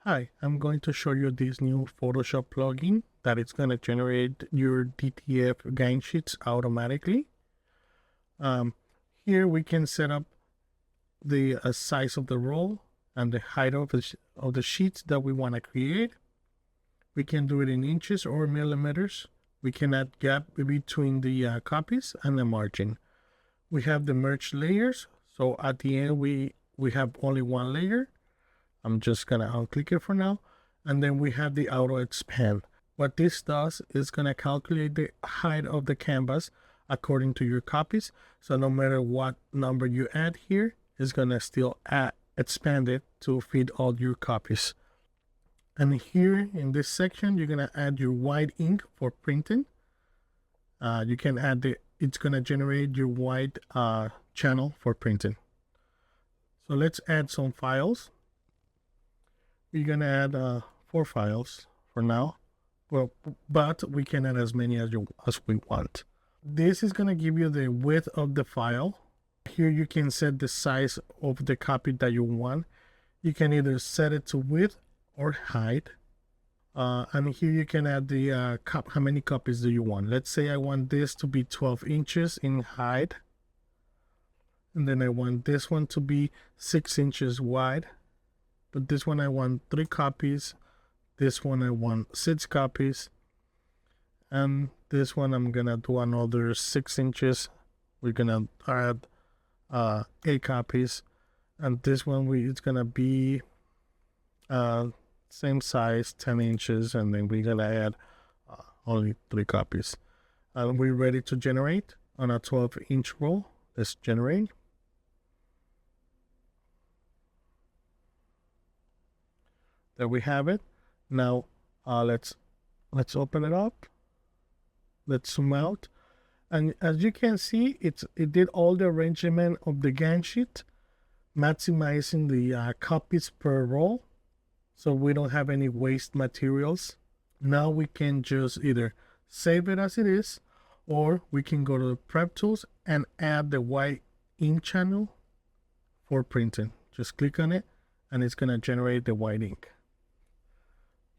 Hi, I'm going to show you this new Photoshop plugin that it's going to generate your DTF gang sheets automatically. Here we can set up the size of the roll and the height of the sheets that we want to create. We can do it in inches or millimeters. We can add gap between the copies and the margin. We have the merge layers. So at the end, we have only one layer. I'm just gonna unclick it for now. And then we have the auto expand. What this does is gonna calculate the height of the canvas according to your copies. So no matter what number you add here, it's gonna still expand it to fit all your copies. And here in this section, you're gonna add your white ink for printing. You can add it's gonna generate your white channel for printing. So let's add some files. We're gonna add 4 files for now, well, but we can add as many as we want. This is gonna give you the width of the file. Here you can set the size of the copy that you want. You can either set it to width or height. And here you can add the how many copies do you want. Let's say I want this to be 12 inches in height, and then I want this one to be 6 inches wide. But this one I want 3 copies, this one I want 6 copies, and this one I'm gonna do another 6 inches. We're gonna add 8 copies, and this one it's gonna be same size, 10 inches, and then we're gonna add only 3 copies. And we're ready to generate on a 12-inch roll. Let's generate. There we have it. Now let's open it up. Let's zoom out, and as you can see, it did all the arrangement of the gang sheet, maximizing the copies per roll, so we don't have any waste materials. Now we can just either save it as it is, or we can go to the prep tools and add the white ink channel for printing. Just click on it, and it's gonna generate the white ink.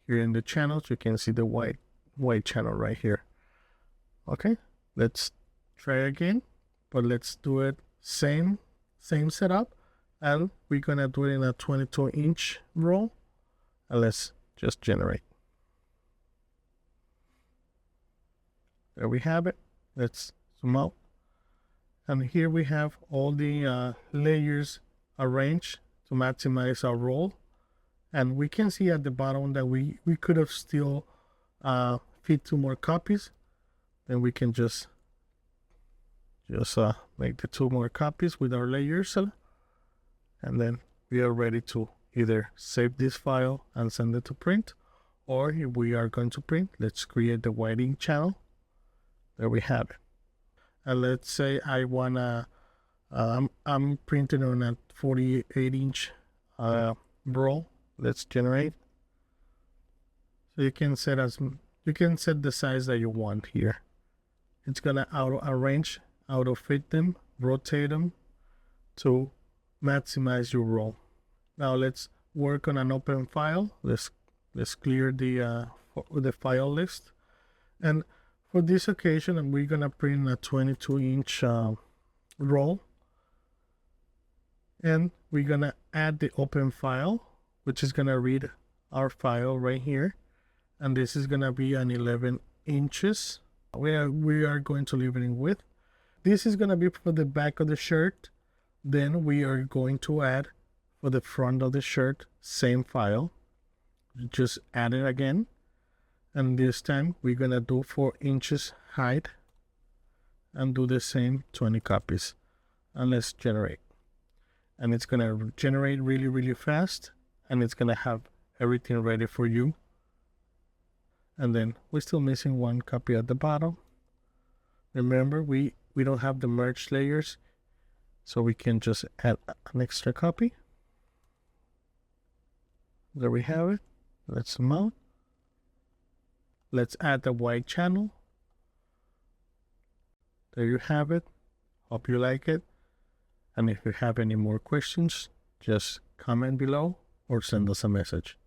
Here in the channels, you can see the white channel right here. Okay, let's try again, but let's do it same setup, and we're gonna do it in a 22-inch roll, and let's just generate. There we have it. Let's zoom out, and here we have all the layers arranged to maximize our roll. And we can see at the bottom that we could have still fit 2 more copies. Then we can just make the 2 more copies with our layers, and then we are ready to either save this file and send it to print, or if we are going to print, let's create the white ink channel. There we have it. And let's say I wanna I'm printing on a 48-inch roll. Let's generate. So you can set the size that you want here. It's gonna auto arrange, auto fit them, rotate them to maximize your roll. Now let's work on an open file. Let's clear the file list, and for this occasion, we're gonna print a 22-inch roll, and we're gonna add the open file, which is gonna read our file right here, and this is gonna be an 11 inches. We are going to leave it in width. This is gonna be for the back of the shirt. Then we are going to add for the front of the shirt, same file. Just add it again, and this time we're gonna do 4 inches height and do the same 20 copies. And let's generate, and it's gonna generate really fast, and it's gonna have everything ready for you. And then we're still missing 1 copy at the bottom. Remember, we don't have the merge layers, so we can just add an extra copy. There we have it. Let's zoom out. Let's add the white channel. There you have it. Hope you like it. And if you have any more questions, just comment below or send us a message.